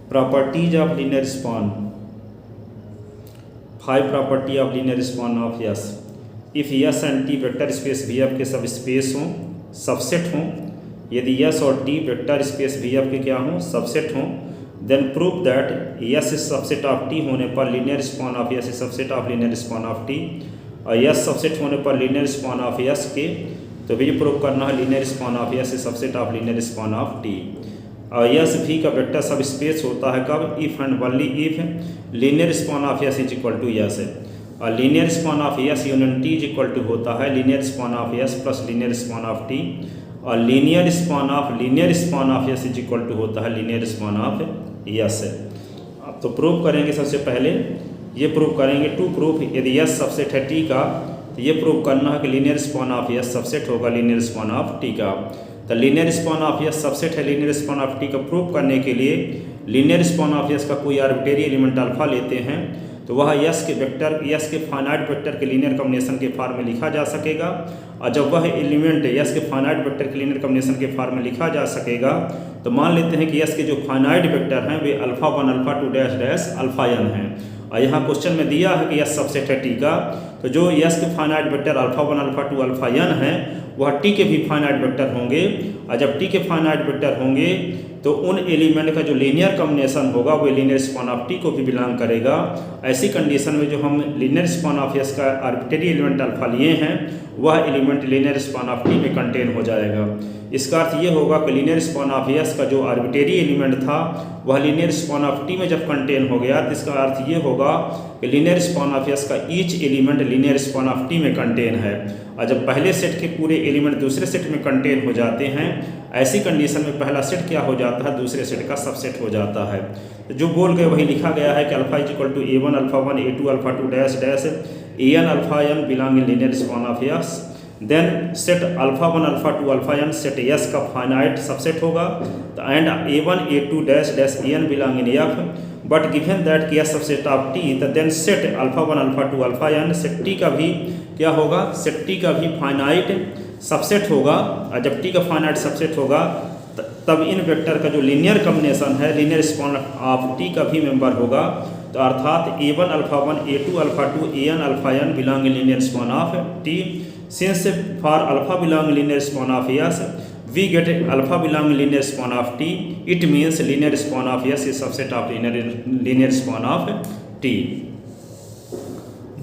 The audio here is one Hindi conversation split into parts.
Properties of linear span, 5 property of linear span of S. If S and T vector space V F के सब स्पेस हों, सबसेट हों, यदि यस और T vector space V F के क्या हों, सबसेट हों, then prove that S is subset of T होने पर linear span of S is subset of linear span of T, और यस सबसेट होने पर लीनियर स्पान ऑफ यस के, तो भी प्रूव करना है linear span of S is subset of linear span of T. और यस भी का वेक्टर सब स्पेस होता है कब, if and only if linear span of S is equal to S है, और linear span of S union T is equal to होता है linear span of S plus linear span of T, और linear span of S is equal to होता है लीनियर स्पान ऑफ यस है। अब तो प्रूव करेंगे, सबसे पहले ये प्रूव करेंगे टू प्रूफ, यदि यस सबसेट है टी का, तो ये प्रूव करना है कि linear span of S subset होगा लीनियर स्पान ऑफ टी का। तो linear span of S subset है लीनियर स्पान ऑफ टी का प्रूव करने के लिए लीनियर स्पान ऑफ यस का कोई आर्बिट्रेरी एलिमेंट अल्फा लेते हैं, तो वह यस के वेक्टर, यस के फाइनाइट वेक्टर के लीनियर कॉम्बिनेशन के फॉर्म में लिखा जा सकेगा, और जब वह एलिमेंट यस के फाइनाइट वेक्टर के लीनियर कॉम्बिनेशन के फॉर्म में लिखा जा सकेगा, तो मान लेते हैं कि यस के जो फाइनाइट वेक्टर हैं वे alpha 1 alpha 2 dash dash alpha n हैं, और यहाँ क्वेश्चन में दिया है कि यस सबसेट है टी का, तो जो यस के finite vector alpha 1 alpha 2 alpha n है वह टी के भी फाइनाइट वेक्टर होंगे, और जब टी के फाइनाइट वेक्टर होंगे तो उन एलिमेंट का जो लीनियर कॉम्बिनेशन होगा वो लीनियर स्पान ऑफ टी को भी बिलोंग करेगा। ऐसी कंडीशन में जो हम लीनियर स्पान ऑफ यस का आर्बिट्रेरी एलिमेंट अल्फा लिए हैं वह element linear span of T में कंटेन हो जाएगा। इसका अर्थ ये होगा कि लीनियर स्पान ऑफ यस का जो आर्बिट्रेरी एलिमेंट था वह लीनियर स्पान ऑफ टी में जब कंटेन हो गया, तो इसका अर्थ ये होगा कि लीनियर स्पान ऑफ यस का each element linear span of T में कंटेन है, और जब पहले सेट के पूरे एलिमेंट दूसरे सेट में कंटेन हो जाते हैं, ऐसी कंडीशन में पहला सेट क्या हो जाता है, दूसरे सेट का सबसेट हो जाता है। तो जो बोल गए वही लिखा गया है कि alpha is equal to a1 alpha 1 a2 alpha 2 dash dash an alpha n belong in linear span of S, then set alpha 1 alpha 2 alpha n set S का फाइनाइट सबसेट होगा, तो and a1 a2 dash dash an belong in f, but given that कि यस सबसेट ऑफ टी, तो then set alpha 1 alpha 2 alpha n set T का भी क्या होगा, सेट टी का भी फाइनाइट सबसेट होगा, और जब टी का फाइनाइट सबसेट होगा तब इन वेक्टर का जो लीनियर कॉम्बिनेशन है लीनियर स्पान ऑफ टी का भी मेंबर होगा, तो अर्थात a1 alpha 1 a2 alpha 2 an alpha n belong in linear span of T. Since for alpha belong linear span of S we get alpha belong linear span of T, it means linear span of S is subset of linear span of T.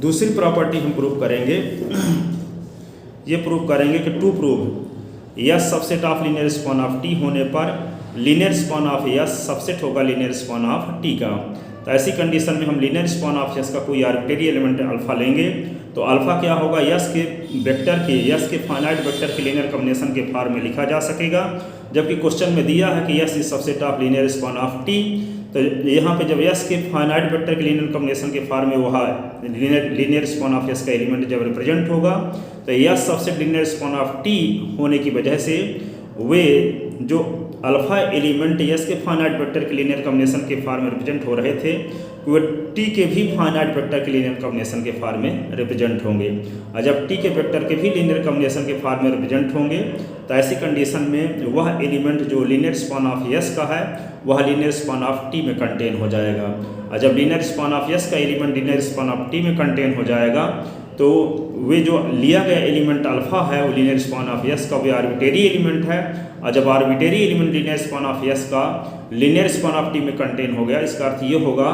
दूसरी प्रॉपर्टी हम प्रूव करेंगे, ये प्रूव करेंगे कि to prove S subset of linear span of T होने पर linear span of S subset होगा लीनियर स्पान ऑफ टी का। तो ऐसी कंडीशन में हम लीनियर स्पान ऑफ यस का कोई आर्बिट्रेरी एलिमेंट अल्फा लेंगे, तो अल्फा क्या होगा, यस के वेक्टर के, यस के फाइनाइट वेक्टर के लीनियर कॉम्बिनेशन के फॉर्म में लिखा जा सकेगा, जबकि क्वेश्चन में दिया है कि yes is subset of linear span of T, तो यहाँ पे जब यस के फाइनाइट वेक्टर के लीनियर कॉम्बिनेशन के फॉर्म में वह लीनियर स्पान ऑफ यस का एलिमेंट जब रिप्रेजेंट होगा, तो yes subset linear span of T होने की वजह से वे जो अल्फा एलिमेंट यस के फाइनाइट वेक्टर के लीनियर कॉम्बिनेशन के फॉर्म में रिप्रेजेंट हो रहे थे वो टी के भी फाइनाइट वेक्टर के लीनियर कॉम्बिनेशन के फॉर्म में रिप्रेजेंट होंगे, और जब टी के वेक्टर के भी लीनियर कॉम्बिनेशन के फॉर्म में रिप्रेजेंट होंगे, तो ऐसी कंडीशन में वह एलिमेंट जो लीनियर स्पान ऑफ यस का है वह लीनियर स्पान ऑफ टी में कंटेन हो जाएगा, और जब लीनियर स्पान ऑफ यस का element linear span of T में कंटेन हो जाएगा, तो वे जो लिया गया एलिमेंट अल्फा है वो लीनियर स्पान ऑफ यस का भी आर्बिट्रेरी एलिमेंट है, और जब arbitrary element linear span of S का लीनियर स्पान ऑफ टी में कंटेन हो गया, इसका अर्थ ये होगा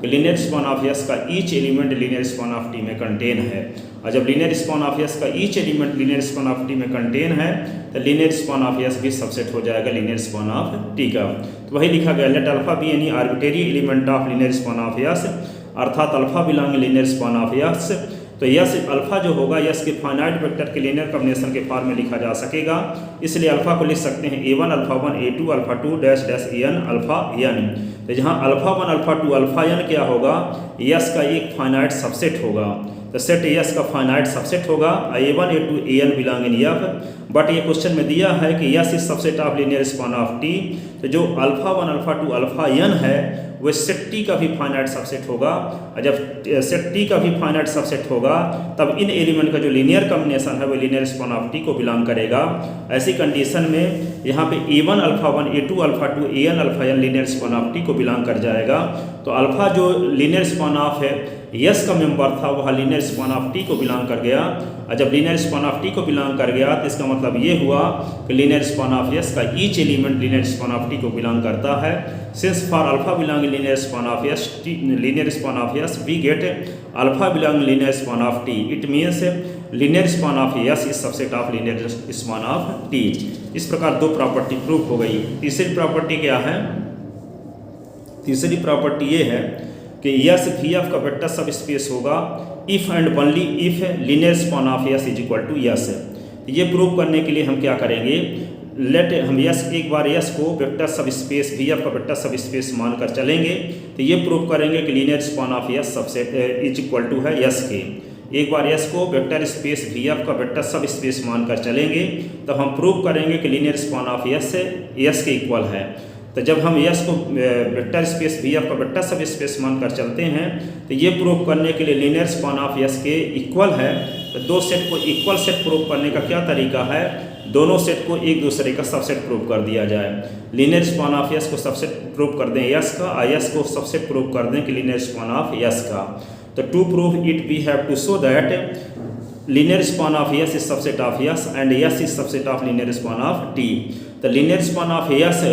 कि लीनियर स्पान ऑफ यस का each element linear span of T में कंटेन है, और जब लीनियर स्पान ऑफ यस का each element linear span of T में कंटेन है, तो लीनियर स्पान ऑफ यस भी सबसेट हो जाएगा लीनियर स्पान ऑफ टी का। तो वही लिखा गया, let alpha be any arbitrary element of linear span of S, अर्थात alpha belong linear span of S, तो यस अल्फा जो होगा यस के फाइनाइट वेक्टर के लीनियर कॉम्बिनेशन के फॉर्म में लिखा जा सकेगा, इसलिए अल्फा को लिख सकते हैं a1 alpha 1 a2 alpha 2 dash dash an alpha n। तो जहाँ अल्फा 1 अल्फा 2 अल्फा n क्या होगा, यस का एक फाइनाइट सबसेट होगा, तो सेट यस का फाइनाइट सबसेट होगा A1 A2 AN belong in F, but ये क्वेश्चन में दिया है कि yes is subset of linear span of T, तो जो अल्फा 1 अल्फा 2 अल्फा n है वो सेट T का भी फाइनाइट सबसेट होगा, और जब सेट T का भी फाइनाइट सबसेट होगा तब इन एलिमेंट का जो लीनियर कॉम्बिनेशन है वो लीनियर स्पान ऑफ T को बिलोंग करेगा। ऐसी कंडीशन में यहाँ पे A1 alpha 1 A2 alpha 2 AN alpha n linear span of T को बिलोंग कर जाएगा। तो अल्फा जो लीनियर स्पान ऑफ है यस का मेंबर था वह लीनियर स्पान ऑफ T को बिलोंग कर गया, और जब लीनियर स्पान ऑफ T को बिलोंग कर गया तो इसका मतलब ये हुआ कि लीनियर स्पान ऑफ यस का each element linear span of T को बिलोंग करता है। Since for alpha belong linear span of S linear span of S we get alpha belong linear span of T, it means linear span of S is subset of linear span of T। इस प्रकार दो प्रॉपर्टी प्रूव हो गई। तीसरी प्रॉपर्टी क्या है? तीसरी प्रॉपर्टी ये है कि यस वी एफ का वेक्टर सब स्पेस होगा if and only if linear span of S is equal to S. ये प्रूव करने के लिए हम क्या करेंगे, लेट हम यस एक बार यस को वेक्टर सब स्पेस वी एफ का वेक्टर सब स्पेस मानकर चलेंगे, तो ये प्रूव करेंगे कि linear span of S subset is equal to है यस के। एक बार यस को वेक्टर स्पेस वी एफ का वेक्टर सब स्पेस मानकर चलेंगे तो हम प्रूव करेंगे कि लीनियर स्पान ऑफ यस से यस के इक्वल है। तो जब हम यस को वेक्टर स्पेस वी एफ का वेक्टर सब स्पेस मानकर चलते हैं तो ये प्रूव करने के लिए लीनियर स्पान ऑफ यस के इक्वल है। तो दो सेट को इक्वल सेट प्रूव करने का क्या तरीका है, दोनों सेट को एक दूसरे का सबसेट प्रूव कर दिया जाए। लीनियर स्पान ऑफ यस को सबसेट प्रूव कर दें यस का, और यस को सबसेट प्रूव कर दें कि लीनियर स्पान ऑफ यस का। तो to prove it we have to show that linear span of S is subset of S and S is subset of linear span of T। तो लीनियर स्पान ऑफ यस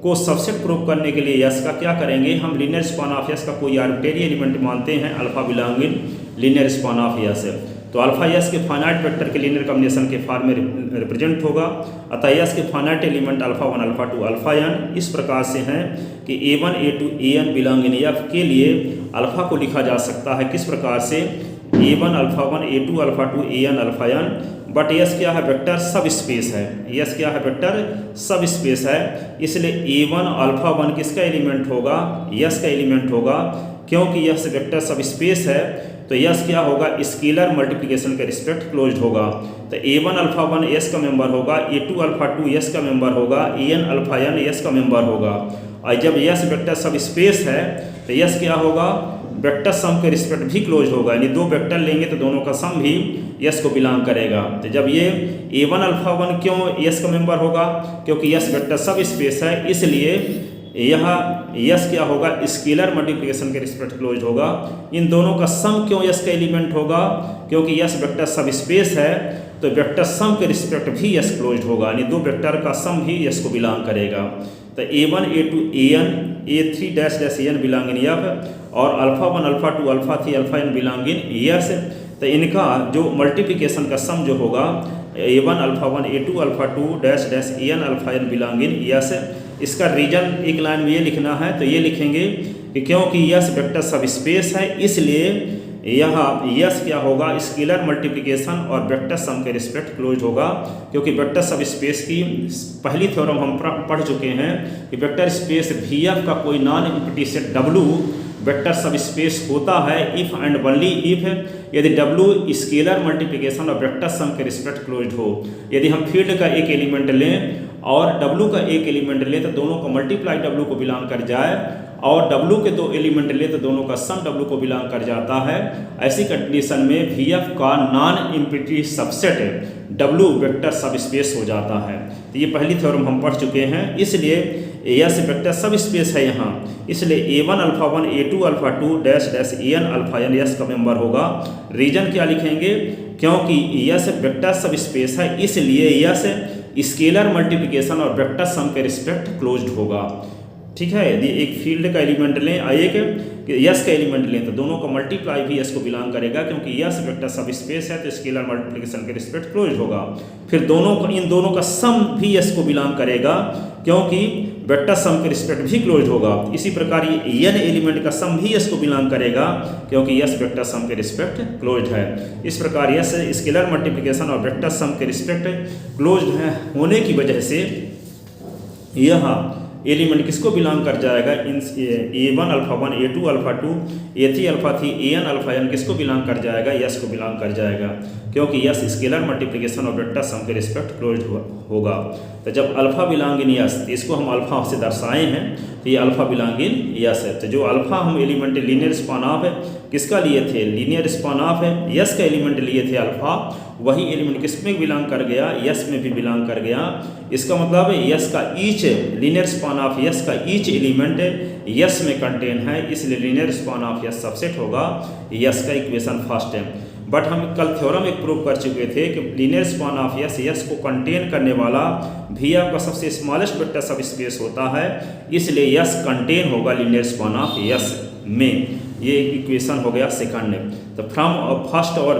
को सबसेट प्रूव करने के लिए यस का क्या करेंगे, हम लीनियर स्पान ऑफ यस का कोई आर्बिट्रेरी एलिमेंट मानते हैं alpha belong in linear span of S. तो अल्फा यस के फाइनाइट वेक्टर के लीनियर कॉम्बिनेशन के फॉर्म में रिप्रेजेंट होगा, अतः यस के finite element alpha 1 alpha 2 alpha n इस प्रकार से हैं कि A1 A2 AN belong in F के लिए अल्फा को लिखा जा सकता है किस प्रकार से, A1 alpha 1 A2 alpha 2 AN alpha n, but yes क्या है, वेक्टर सब स्पेस है। यस क्या है, वेक्टर सब स्पेस है, इसलिए A1 अल्फा 1 किसका एलिमेंट होगा, यस का एलिमेंट होगा। क्योंकि यस वेक्टर सब स्पेस है तो यस क्या होगा, स्केलर मल्टीप्लिकेशन के रिस्पेक्ट क्लोज्ड होगा। तो A1 अल्फा 1 यस का मेंबर होगा, A2 अल्फा 2 यस का मेंबर होगा, AN अल्फा n यस का मेंबर होगा। और जब यस वेक्टर सब स्पेस है तो यस क्या होगा, वेक्टर सम के रिस्पेक्ट भी क्लोज होगा, यानी दो वेक्टर लेंगे तो दोनों का सम भी यस को बिलोंग करेगा। तो जब ये A1 अल्फा 1 क्यों यस का मेंबर होगा, क्योंकि यस वेक्टर सब स्पेस है, इसलिए यहाँ यस क्या होगा, स्केलर मल्टीप्लिकेशन के रिस्पेक्ट क्लोज होगा। इन दोनों का सम क्यों यस का एलिमेंट होगा, क्योंकि यस वेक्टर सब स्पेस है तो वेक्टर सम के रिस्पेक्ट भी यस क्लोज होगा, यानी दो वेक्टर का सम भी यस को बिलोंग करेगा। तो A1 A2 AN A3 dash dash AN belong in F और alpha 1 alpha 2 alpha 3 alpha n belong in yes. तो इनका जो मल्टीप्लिकेशन का सम जो होगा A1 alpha 1 A2 alpha 2 dash dash AN alpha n belong in yes. इसका रीजन एक लाइन में ये लिखना है, तो ये लिखेंगे कि क्योंकि यस वेक्टर सब स्पेस है इसलिए यहाँ यस क्या होगा, स्केलर मल्टीप्लिकेशन और वेक्टर सम के रिस्पेक्ट क्लोज होगा। क्योंकि वेक्टर सब स्पेस की पहली थ्योरम हम पढ़ चुके हैं कि वेक्टर स्पेस VF का कोई non empty set W vector सब स्पेस होता है इफ एंड ओनली इफ यदि W स्केलर मल्टीप्लिकेशन और वेक्टर सम के रिस्पेक्ट क्लोज्ड हो। यदि हम फील्ड का एक एलिमेंट लें और W का एक एलिमेंट लें तो दोनों का मल्टीप्लाई W को बिलोंग कर जाए, और W के दो एलिमेंट ले तो दोनों का सम W को बिलोंग कर जाता है। ऐसी कंडीशन में VF का non empty subset W vector सब स्पेस हो जाता है। तो ये पहली थ्योरम हम पढ़ चुके हैं, इसलिए यस वेक्टर सब स्पेस है यहाँ, इसलिए A1 alpha 1 A2 alpha 2 dash dash AN alpha n yes का मेंबर होगा। रीजन क्या लिखेंगे, क्योंकि यस वेक्टर सब स्पेस है इसलिए यस स्केलर मल्टीप्लिकेशन और वेक्टर सम के रिस्पेक्ट क्लोज्ड होगा। ठीक है, यदि एक फील्ड का एलिमेंट लें और एक यस का एलिमेंट लें तो दोनों का मल्टीप्लाई भी यस को बिलोंग करेगा, क्योंकि यस वेक्टर सब स्पेस है तो स्केलर मल्टीप्लिकेशन के रिस्पेक्ट क्लोज होगा। फिर इन दोनों का सम भी यस को बिलोंग करेगा, क्योंकि वेक्टर सम के रिस्पेक्ट भी क्लोज होगा। इसी प्रकार ये n एलिमेंट का सम भी यस को बिलोंग करेगा, क्योंकि यस वेक्टर सम के रिस्पेक्ट क्लोज है। इस प्रकार यस स्केलर मल्टीप्लिकेशन और वेक्टर सम के रिस्पेक्ट क्लोज है होने की वजह से यह एलिमेंट किसको बिलोंग कर जाएगा, इन A1 alpha 1 A2 alpha 2 A3 alpha 3 AN alpha n किसको बिलोंग कर जाएगा, यस को बिलोंग कर जाएगा, क्योंकि yes scalar multiplication of vector sum के रिस्पेक्ट क्लोज्ड होगा। तो जब अल्फा बिलोंग इन यस, इसको हम अल्फा से दर्शाए हैं, तो ये अल्फा बिलोंग इन यस है। तो जो अल्फा हम एलिमेंट लीनियर स्पान ऑफ है किसका लिए थे, लीनियर स्पान ऑफ है यस का एलिमेंट लिए थे अल्फा, वही एलिमेंट किस में बिलोंग कर गया, यस में भी बिलोंग कर गया। इसका मतलब है यस का each linear span of S का ईच एलिमेंट यस में कंटेन है, इसलिए linear span of S subset होगा यस का। इक्वेशन फर्स्ट है। बट हम कल थ्योरम एक प्रूव कर चुके थे कि लीनियर स्पान ऑफ यस को कंटेन करने वाला भी आपका सबसे स्मॉलेस्ट वेक्टर सब स्पेस होता है, इसलिए यस कंटेन होगा लीनियर स्पान ऑफ यस में। ये इक्वेशन हो गया सेकंड। तो फ्रॉम फर्स्ट और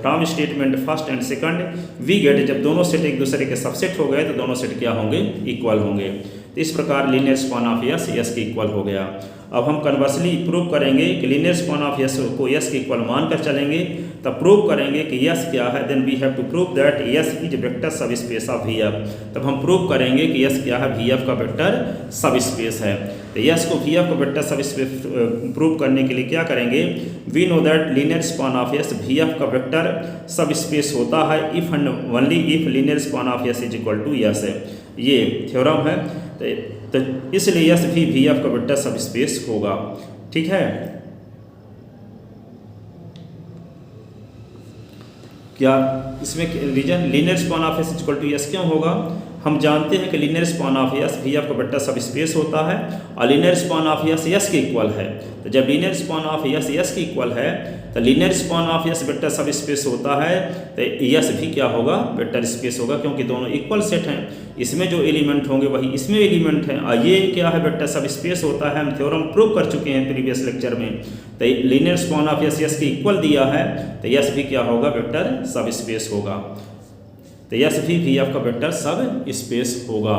from statement first and second we get, जब दोनों सेट एक दूसरे के सबसेट हो गए तो दोनों सेट क्या होंगे, इक्वल होंगे। तो इस प्रकार लीनियर स्पान ऑफ यस के इक्वल हो गया। अब हम कन्वर्सली प्रूव करेंगे कि लीनियर स्पान ऑफ यस को यस के इक्वल मानकर चलेंगे, तब प्रूव करेंगे कि यस क्या है, then we have to prove that S is vector सब स्पेस ऑफ वी एफ। तब हम प्रूव करेंगे कि यस क्या है, वी एफ का वेक्टर सब स्पेस है। तो यस को वी एफ का वेक्टर सब स्पेस प्रूव करने के लिए क्या करेंगे, we know that linear span of S V F का वेक्टर सब स्पेस होता है if and only if linear span of S is equal to S है। ये थ्योरम है। तो इसलिए यस भी वी एफ का वेक्टर सब स्पेस होगा। ठीक है, क्या इसमें reason linear span of S equal to S क्यों होगा, हम जानते हैं कि linear span of S V F का वेक्टर सब स्पेस होता है और लीनियर स्पान ऑफ यस के इक्वल है। तो जब लीनियर स्पान ऑफ यस के इक्वल है तो linear span of yes vector सब स्पेस होता है, तो यस भी क्या होगा, वेक्टर स्पेस होगा, क्योंकि दोनों इक्वल सेट हैं। इसमें जो एलिमेंट होंगे वही इसमें एलिमेंट हैं, और ये क्या है, वेक्टर सब स्पेस होता है। हम थ्योरम प्रूव कर चुके हैं प्रीवियस लेक्चर में। तो लीनियर स्पान ऑफ यस के इक्वल दिया है, तो यस भी क्या होगा, वेक्टर सब स्पेस होगा। तो यस भी वी एफ का वेक्टर सब स्पेस होगा।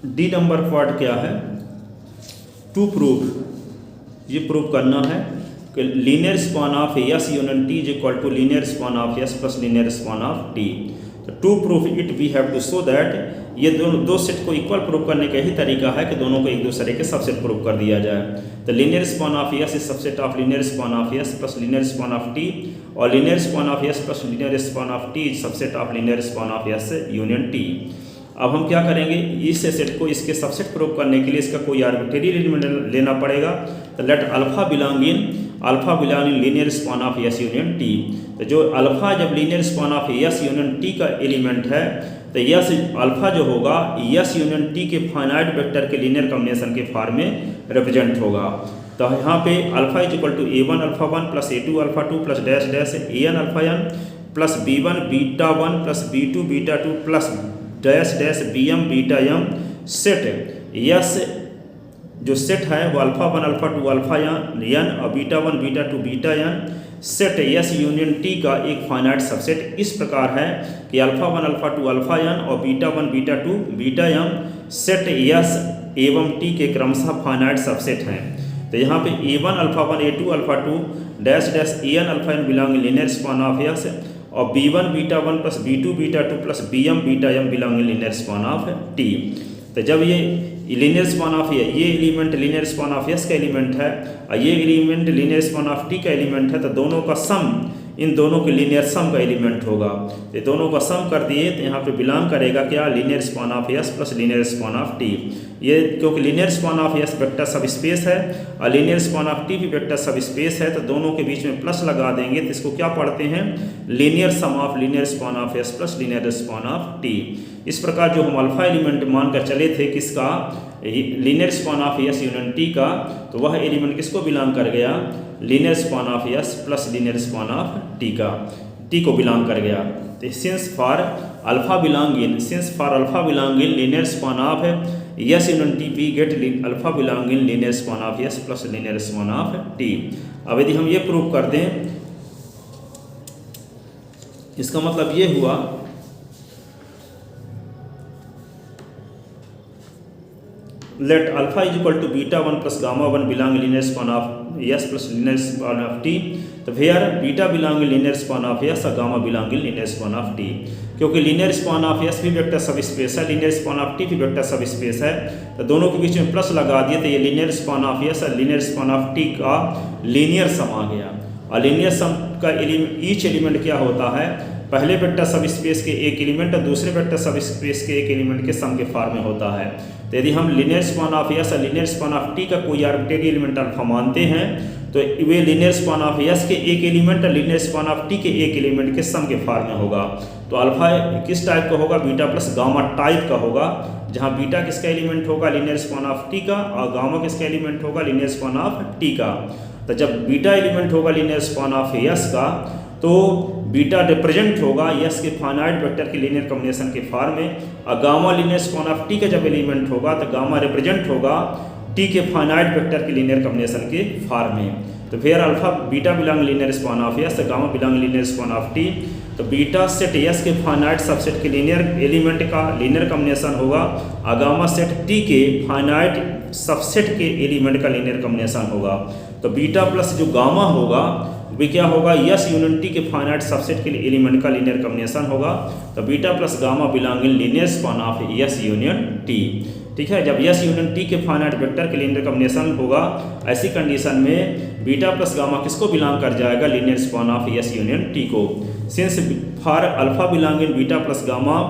डी नंबर पार्ट क्या है, टू प्रूव, ये प्रूव करना है कि linear span of S union T is equal to linear span of S plus linear span of T. तो to prove it we have to show that, ये दोनों दो सेट को इक्वल प्रूव करने का ही तरीका है कि दोनों को एक दूसरे के सबसेट प्रूव कर दिया जाए। तो linear span of S is subset of linear span of S plus linear span of T, और linear span of S plus linear span of T is subset of linear span of S union T. अब हम क्या करेंगे, इस सेट को इसके सबसेट प्रूव करने के लिए इसका कोई आर्बिट्रेरी एलिमेंट लेना पड़ेगा। तो let alpha belong in linear span of S union T. तो जो अल्फा जब linear span of S union T का एलिमेंट है, तो यस अल्फा जो होगा यस यूनियन टी के फाइनाइट वेक्टर के लीनियर कॉम्बिनेशन के फॉर्म में रिप्रेजेंट होगा। तो यहाँ पे alpha is equal to A1 alpha 1 plus A2 alpha 2 plus dash dash AN alpha n plus B1 beta 1 plus B2 beta 2 plus dash dash BM beta m set yes जो सेट है वो अल्फा 1 अल्फा 2 अल्फा n और beta 1 beta 2 beta n set yes union T का एक फाइनाइट सबसेट इस प्रकार है कि अल्फा 1 अल्फा 2 अल्फा n और beta 1 beta 2 beta m set yes एवं टी के क्रमशः फाइनाइट सबसेट हैं। तो यहाँ पे A1 alpha 1 A2 alpha 2 dash dash AN alpha n belong linear span of S, और B1 beta 1 plus B2 beta 2 plus BM beta m belong linear span of T. तो जब ये लीनियर स्पान ऑफ ये element linear span of S का एलिमेंट है और ये element linear span of T का एलिमेंट है, तो दोनों का सम इन दोनों के लीनियर सम का एलिमेंट होगा। ये दोनों का सम कर दिए तो यहाँ पे बिलोंग करेगा क्या, linear span of S plus linear span of T. ये क्योंकि linear span of yes vector सब स्पेस है और लीनियर स्पान ऑफ टी भी वेक्टर सब स्पेस है, तो दोनों के बीच में प्लस लगा देंगे तो इसको क्या पढ़ते हैं, linear sum of linear span of S plus linear span of T. इस प्रकार जो हम अल्फा एलिमेंट मानकर चले थे किसका, linear span of S union T का, तो वह एलिमेंट किसको बिलोंग कर गया, linear span of S plus linear span of T का, टी को बिलोंग कर गया। तो since for alpha belong in linear span of S union T we get alpha belong in linear span of S plus linear span of T. अब यदि हम ये प्रूव कर दें, इसका मतलब ये हुआ let alpha is equal to beta 1 plus gamma 1 belong linear span of S plus linear span of T, तो where beta belong in linear span of S और gamma belong in linear span of T. क्योंकि लीनियर स्पान ऑफ यस भी वेक्टर सब स्पेस है, लीनियर स्पान ऑफ टी भी वेक्टर सब स्पेस है, तो दोनों के बीच में प्लस लगा दिए तो ये लीनियर स्पान ऑफ यस और लीनियर स्पान ऑफ टी का लीनियर सम आ गया। और लीनियर सम का ईच एलिमेंट क्या होता है, पहले वेक्टर सब स्पेस के एक एलिमेंट और दूसरे वेक्टर सब स्पेस के एक एलिमेंट के सम के फॉर्म में होता है। तो यदि हम लीनियर स्पान ऑफ यस और लीनियर स्पान ऑफ टी का कोई आर्बिट्रेरी एलिमेंट अल्फा मानते हैं तो वे लीनियर स्पान ऑफ यस के एक एलिमेंट और लीनियर स्पान ऑफ टी के एक एलिमेंट के सम के फॉर्म में होगा। तो अल्फा किस टाइप का होगा, बीटा प्लस गामा टाइप का होगा, जहाँ बीटा किसका एलिमेंट होगा, लीनियर स्पान ऑफ टी का, और गामा किसका एलिमेंट होगा, लीनियर स्पान ऑफ टी का। तो जब बीटा एलिमेंट होगा लीनियर स्पान ऑफ यस का तो बीटा रिप्रेजेंट होगा यस के फाइनाइट वेक्टर के लीनियर कॉम्बिनेशन के फॉर्म में, और gamma linear span of T का जब एलिमेंट होगा तो गामा रिप्रेजेंट होगा टी के फाइनाइट वेक्टर के लीनियर कॉम्बिनेशन के फॉर्म में। तो फिर alpha beta belong linear span of yes, gamma belong linear span of T. तो बीटा सेट यस के फाइनाइट सबसेट के लीनियर एलिमेंट का लीनियर कॉम्बिनेशन होगा, और गामा सेट टी के फाइनाइट सबसेट के एलिमेंट का लीनियर कॉम्बिनेशन होगा। तो बीटा प्लस जो गामा होगा वे क्या होगा, यस यूनियन टी के फाइनाइट सबसेट के एलिमेंट का लीनियर कॉम्बिनेशन होगा। तो beta plus gamma belong in linear span of S union T. ठीक है, जब यस यूनियन टी के फाइनाइट वेक्टर के लीनियर कॉम्बिनेशन होगा, ऐसी कंडीशन में बीटा प्लस गामा किसको बिलोंग कर जाएगा, linear span of S union T को। Since for alpha belong in beta plus gamma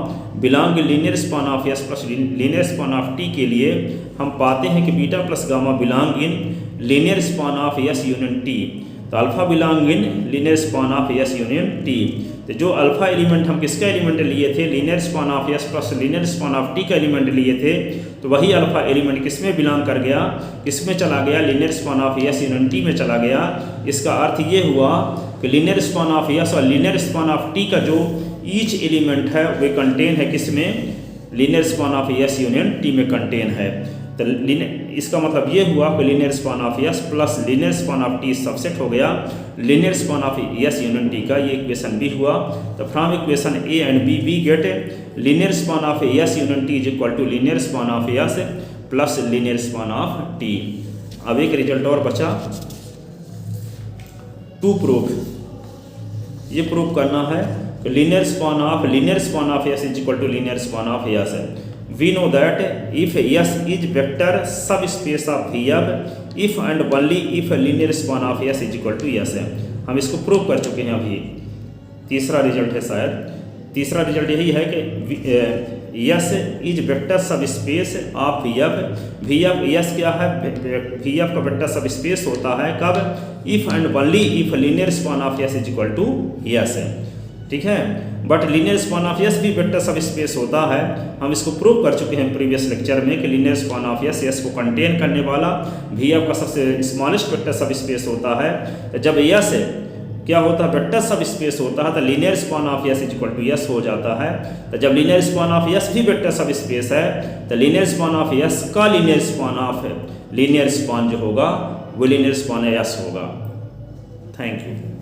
belong in linear span of S plus linear span of T के लिए हम पाते हैं कि beta plus gamma belong in linear span of S union T. तो alpha belong in linear span of S union T. तो जो अल्फा एलिमेंट हम किसका एलिमेंट लिए थे, linear span of S plus linear span of T का एलिमेंट लिए थे, तो वही अल्फा एलिमेंट किसमें बिलोंग कर गया, किसमें चला गया, linear span of S union T में चला गया। इसका अर्थ ये हुआ कि लीनियर स्पान ऑफ यस और लीनियर स्पान ऑफ टी का जो ईच एलिमेंट है वे कंटेन है किसमें, linear span of S union T में कंटेन है। तो इसका मतलब ये हुआ कि linear span of S plus linear span of T subset हो गया linear span of S union T का, ये इक्वेशन बी हुआ। तो from equation A and B we get linear span of S union T is equal to linear span of S plus linear span of T. अब एक रिजल्ट और बचा, टू प्रूफ। ये प्रूफ करना है कि linear span of S is equal to linear span of S है। We know that if S is vector subspace of Vf, if and only if linear span of S is equal to S है। हम इसको प्रूव कर चुके हैं अभी, तीसरा रिजल्ट है शायद। तीसरा रिजल्ट यही है कि S is vector subspace of Vf। S क्या है, Vf का वेक्टर सबस्पेस होता है कब, if and only if linear span of S is equal to S है। ठीक है, but linear span of S भी वेक्टर सब स्पेस होता है। हम इसको प्रूव कर चुके हैं प्रीवियस लेक्चर में कि लीनियर स्पान ऑफ यस को कंटेन करने वाला Vf का सबसे स्मॉलेस्ट वेक्टर सब स्पेस होता है। तो जब यस क्या होता है, वेक्टर सब स्पेस होता है, तो linear span of S is equal to S हो जाता है। तो जब लीनियर स्पान ऑफ यस भी वेक्टर सब स्पेस है तो लीनियर स्पान ऑफ यस का लीनियर स्पान जो होगा वो लीनियर स्पान यस होगा। Thank you.